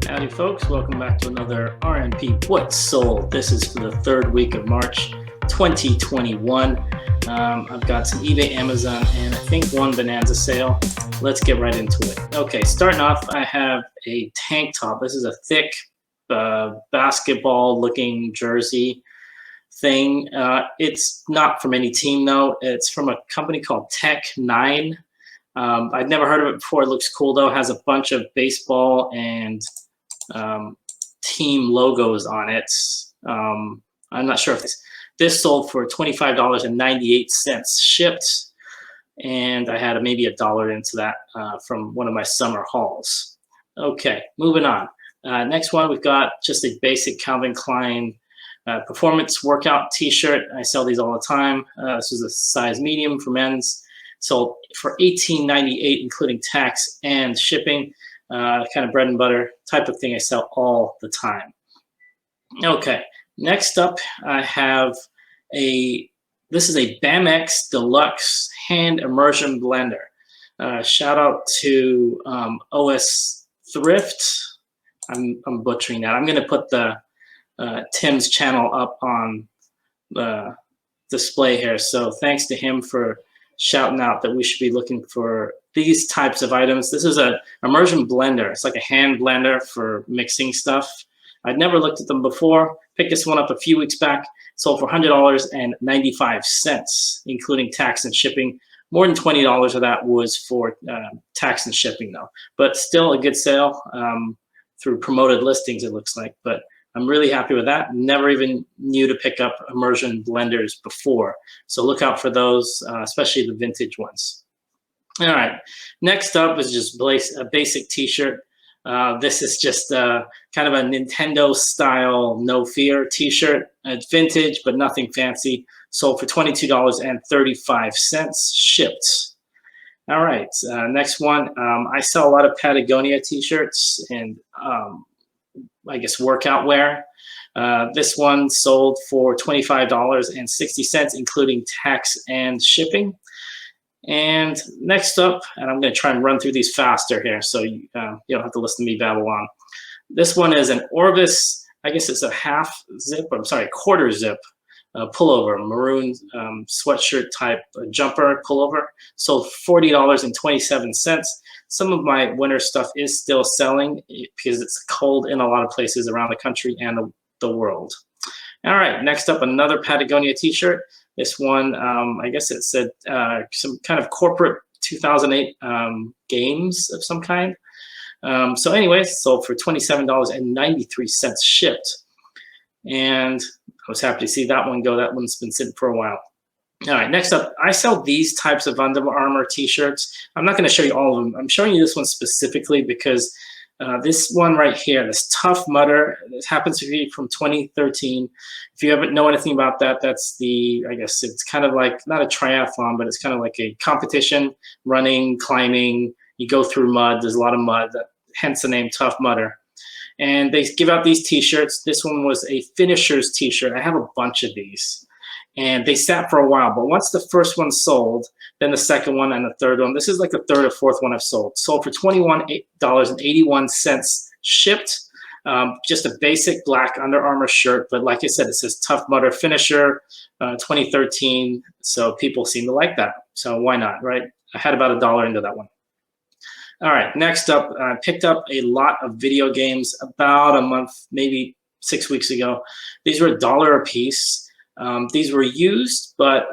Howdy folks, welcome back to another RNP What's Sold. This is for the third week of March 2021. I've got some eBay, Amazon, and I think one Bonanza sale. Let's get right into it. Okay, starting off, I have a tank top. This is a thick basketball looking jersey thing. It's not from any team though. It's from a company called Tech 9. I'd never heard of it before. It looks cool though. It has a bunch of baseball and team logos on it. I'm not sure if this sold for $25.98 shipped, and I had maybe $1 into that from one of my summer hauls. Okay, moving on. Next one, we've got just a basic Calvin Klein performance workout t-shirt. I sell these all the time. This is a size medium for men's. Sold for $18.98, including tax and shipping. Kind of bread and butter type of thing I sell all the time. Okay, next up I have this is a BAMX Deluxe hand immersion blender. Shout out to OS Thrift. I'm butchering that. I'm going to put the Tim's channel up on the display here. So thanks to him for shouting out that we should be looking for these types of items. This is an immersion blender. It's like a hand blender for mixing stuff. I'd never looked at them before. Picked this one up a few weeks back. Sold for $100.95, including tax and shipping. More than $20 of that was for tax and shipping though. But still a good sale through promoted listings, it looks like. But I'm really happy with that. Never even knew to pick up immersion blenders before. So look out for those, especially the vintage ones. All right, next up is just a basic t-shirt. This is just kind of a Nintendo style No Fear t-shirt. It's vintage, but nothing fancy. Sold for $22.35 shipped. All right, next one. I sell a lot of Patagonia t-shirts and I guess workout wear. This one sold for $25.60, including tax and shipping. And next up, and I'm going to try and run through these faster here, so you don't have to listen to me babble on. This one is an Orvis, I guess it's a quarter zip pullover, maroon sweatshirt type jumper pullover. Sold $40.27. Some of my winter stuff is still selling because it's cold in a lot of places around the country and the world. All right, next up, another Patagonia t-shirt. This one, I guess it said some kind of corporate 2008 games of some kind. So anyways, sold for $27.93 shipped. And I was happy to see that one go. That one's been sitting for a while. All right, next up, I sell these types of Under Armour t-shirts. I'm not going to show you all of them. I'm showing you this one specifically because this one right here, this Tough Mudder, this happens to be from 2013. If you haven't know anything about that, that's I guess it's kind of like, not a triathlon, but it's kind of like a competition, running, climbing. You go through mud. There's a lot of mud, hence the name Tough Mudder. And they give out these t-shirts. This one was a finisher's t-shirt. I have a bunch of these. And they sat for a while, but once the first one sold, then the second one and the third one. This is like the third or fourth one I've sold. Sold for $21.81 shipped. Just a basic black Under Armour shirt, but like I said, it says Tough Mudder Finisher 2013, so people seem to like that. So why not, right? I had about $1 into that one. All right, next up, I picked up a lot of video games about a month, maybe 6 weeks ago. These were $1 a piece. These were used, but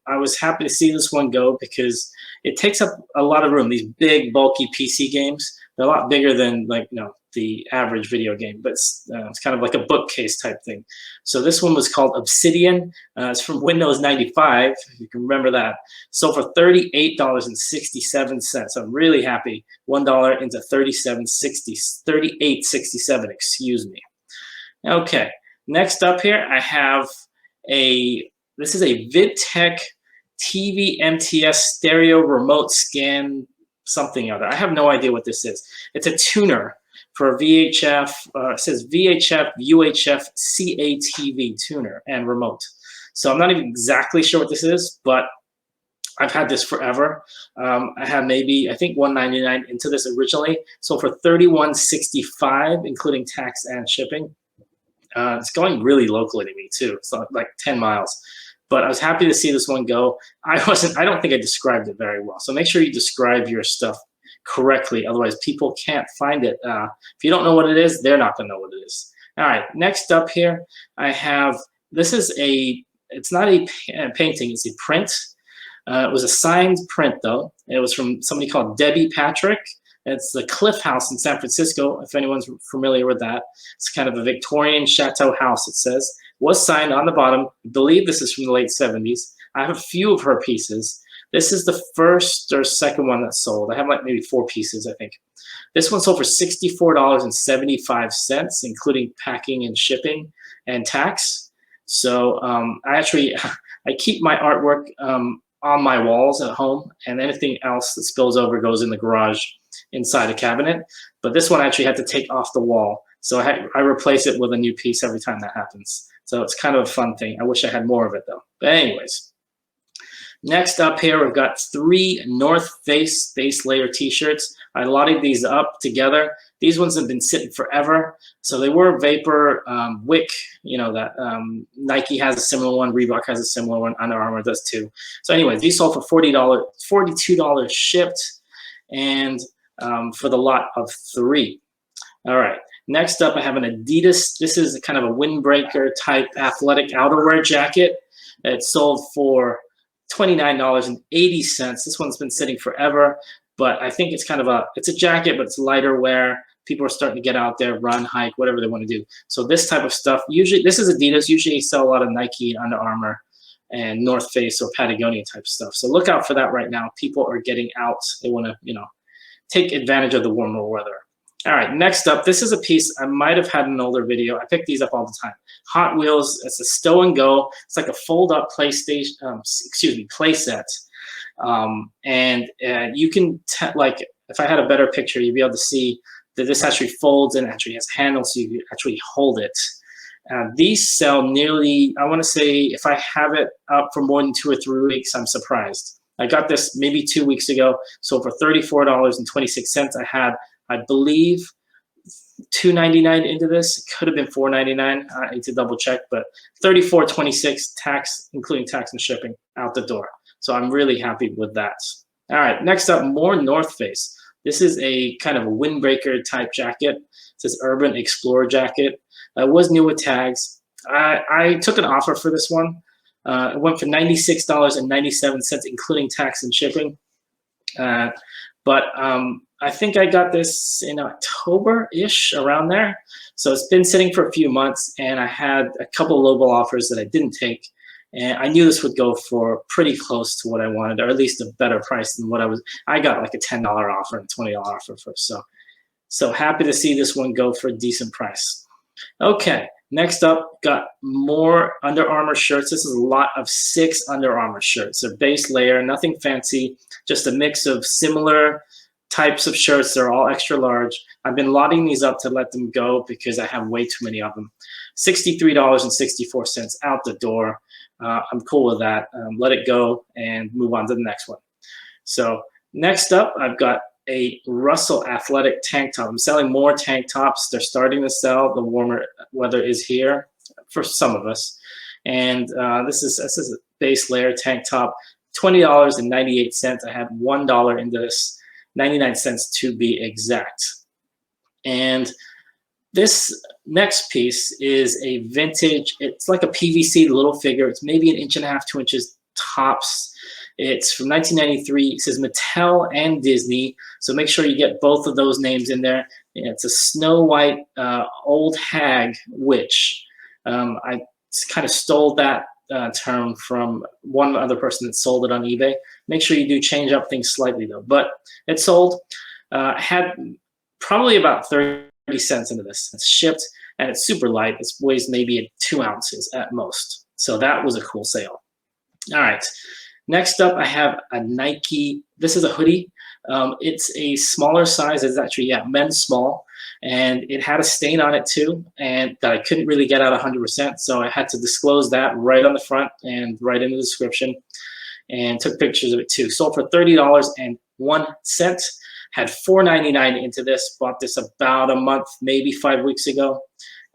I was happy to see this one go because it takes up a lot of room. These big, bulky PC games, they're a lot bigger than the average video game, but it's kind of like a bookcase type thing. So this one was called Obsidian. It's from Windows 95, if you can remember that. Sold for $38.67. I'm really happy. $1 into $38.67, excuse me. Okay, next up here, I have this is a VidTech TV MTS stereo remote scan something other. I have no idea what this is. It's a tuner for VHF. It says VHF, UHF, CATV tuner and remote. So I'm not even exactly sure what this is, but I've had this forever. I had maybe, I think, $1.99 into this originally. So for $31.65, including tax and shipping. It's going really locally to me too. It's like 10 miles. But I was happy to see this one go. I don't think I described it very well. So make sure you describe your stuff correctly. Otherwise, people can't find it. If you don't know what it is, they're not going to know what it is. All right, next up here, I have, this is it's not a painting, it's a print. It was a signed print though. It was from somebody called Debbie Patrick. It's the Cliff House in San Francisco, if anyone's familiar with that. It's kind of a Victorian chateau house, it says. Was signed on the bottom. I believe this is from the late 70s. I have a few of her pieces. This is the first or second one that sold. I have like maybe 4 pieces, I think. This one sold for $64.75, including packing and shipping and tax. So I keep my artwork on my walls at home, and anything else that spills over goes in the garage inside a cabinet. But this one I actually had to take off the wall. So I replace it with a new piece every time that happens. So it's kind of a fun thing. I wish I had more of it though. But anyways, next up here, we've got 3 North Face base layer t-shirts. I lotted these up together. These ones have been sitting forever. So they were Vapor Wick, you know, that Nike has a similar one, Reebok has a similar one, Under Armour does too. So anyways, these sold for $42 shipped, and for the lot of 3. All right. Next up, I have an Adidas. This is kind of a windbreaker type athletic outerwear jacket. It sold for $29.80. This one's been sitting forever, but I think it's kind of it's a jacket, but it's lighter wear. People are starting to get out there, run, hike, whatever they want to do. So this type of stuff, usually, this is Adidas. Usually sell a lot of Nike, Under Armour, and North Face or Patagonia type stuff. So look out for that right now. People are getting out. They want to, take advantage of the warmer weather. All right, next up, this is a piece I might have had in an older video. I pick these up all the time. Hot Wheels, it's a stow and go. It's like a fold-up play set. And you can, like, if I had a better picture, you'd be able to see that this actually folds and actually has handles, so you can actually hold it. These sell nearly, I want to say, if I have it up for more than 2 or 3 weeks, I'm surprised. I got this maybe 2 weeks ago, so for $34.26, I believe, $2.99 into this. It could have been $4.99. I need to double check, but $34.26 tax, including tax and shipping, out the door. So I'm really happy with that. All right, next up, more North Face. This is a kind of a windbreaker type jacket. It says Urban Explorer jacket. It was new with tags. I took an offer for this one. It went for $96.97, including tax and shipping. But I think I got this in October-ish, around there. So it's been sitting for a few months, and I had a couple lowball offers that I didn't take. And I knew this would go for pretty close to what I wanted, or at least a better price than what I got like a $10 offer and $20 offer first. So happy to see this one go for a decent price. Okay, next up, got more Under Armour shirts. This is a lot of 6 Under Armour shirts. They're base layer, nothing fancy, just a mix of similar types of shirts. They're all extra large. I've been lotting these up to let them go because I have way too many of them. $63.64 out the door. I'm cool with that. Let it go and move on to the next one. So next up, I've got a Russell athletic tank top. I'm selling more tank tops. They're starting to sell. The warmer weather is here for some of us. And this is a base layer tank top, $20.98. I had $1 into this, 99 cents to be exact. And this next piece is a vintage, it's like a PVC little figure. It's maybe 1.5 inches, 2 inches tops. It's from 1993. It says Mattel and Disney. So make sure you get both of those names in there. It's a Snow White old hag witch. I kind of stole that term from one other person that sold it on eBay. Make sure you do change up things slightly though. But it sold. Had probably about 30 cents into this. It's shipped and it's super light. It weighs maybe 2 ounces at most. So that was a cool sale. All right. Next up, I have a Nike. This is a hoodie. It's a smaller size. It's actually, men's small. And it had a stain on it too, and that I couldn't really get out 100%. So I had to disclose that right on the front and right in the description. and took pictures of it too. Sold for $30.01. Had $4.99 into this. Bought this about a month, maybe 5 weeks ago.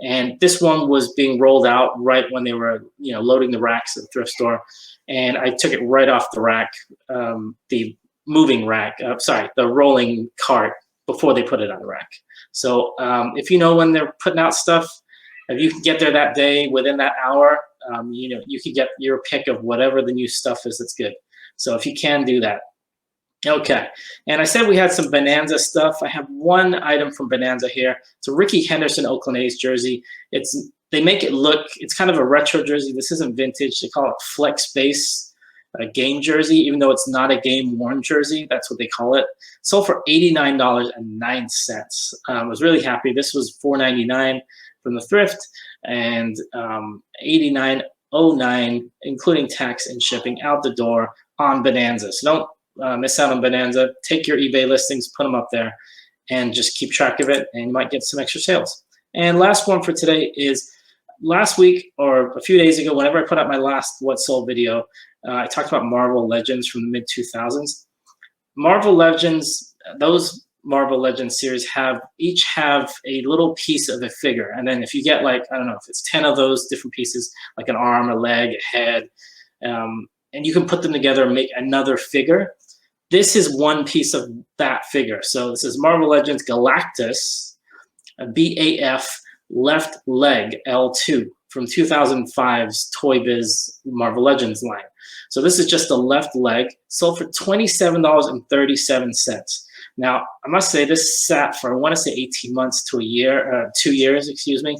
And this one was being rolled out right when they were, loading the racks at the thrift store. And I took it right off the rack, the moving rack, the rolling cart before they put it on the rack. So if you know when they're putting out stuff, if you can get there that day within that hour, you can get your pick of whatever the new stuff is that's good. So if you can do that. Okay, and I said we had some Bonanza stuff. I have one item from Bonanza here. It's a Ricky Henderson Oakland A's jersey. They make it look, it's kind of a retro jersey. This isn't vintage. They call it Flex Base, a game jersey, even though it's not a game worn jersey. That's what they call it. Sold for $89.09. I was really happy. This was $4.99 from the thrift, and $89.09, including tax and shipping, out the door on Bonanza. So don't miss out on Bonanza. Take your eBay listings, put them up there, and just keep track of it, and you might get some extra sales. And last one for today is last week or a few days ago, whenever I put out my last What Sold video, I talked about Marvel Legends from the mid-2000s. Marvel Legends, those Marvel Legends series each have a little piece of a figure. And then if you get like, I don't know, if it's 10 of those different pieces, like an arm, a leg, a head, and you can put them together and make another figure. This is one piece of that figure. So this is Marvel Legends Galactus, a BAF left leg L2 from 2005's Toy Biz Marvel Legends line. So this is just a left leg, sold for $27.37. Now, I must say this sat for, I want to say 18 months to a year, 2 years, excuse me.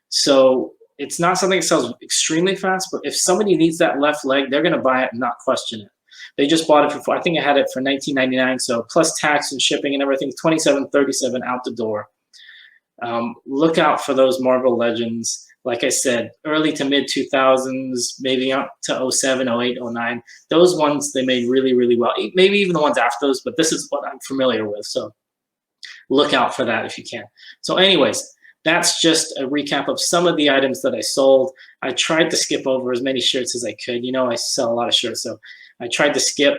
So it's not something that sells extremely fast, but if somebody needs that left leg, they're going to buy it and not question it. They just bought it for, I think I had it for $19.99, so plus tax and shipping and everything, $27.37 out the door. Look out for those Marvel Legends. Like I said, early to mid 2000s, maybe up to 07, 08, 09. Those ones they made really, really well. Maybe even the ones after those, but this is what I'm familiar with. So look out for that if you can. So anyways, that's just a recap of some of the items that I sold. I tried to skip over as many shirts as I could. I sell a lot of shirts, so I tried to skip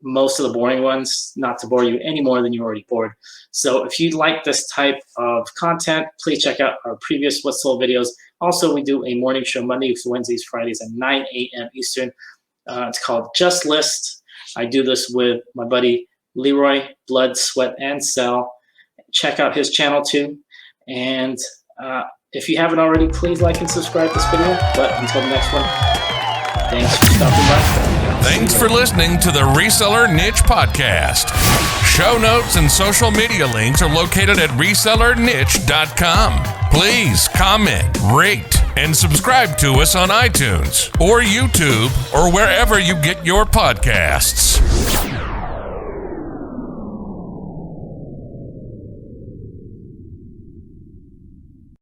most of the boring ones, not to bore you any more than you're already bored. So if you like this type of content, please check out our previous What Sold videos. Also, we do a morning show Mondays, Wednesdays, Fridays at 9 a.m. Eastern. It's called Just List. I do this with my buddy Leroy, Blood, Sweat, and Sell. Check out his channel too. And if you haven't already, please like and subscribe to this video. But until the next one, thanks for stopping by. Thanks for listening to the Reseller Niche Podcast. Show notes and social media links are located at resellerniche.com. Please comment, rate, and subscribe to us on iTunes or YouTube or wherever you get your podcasts.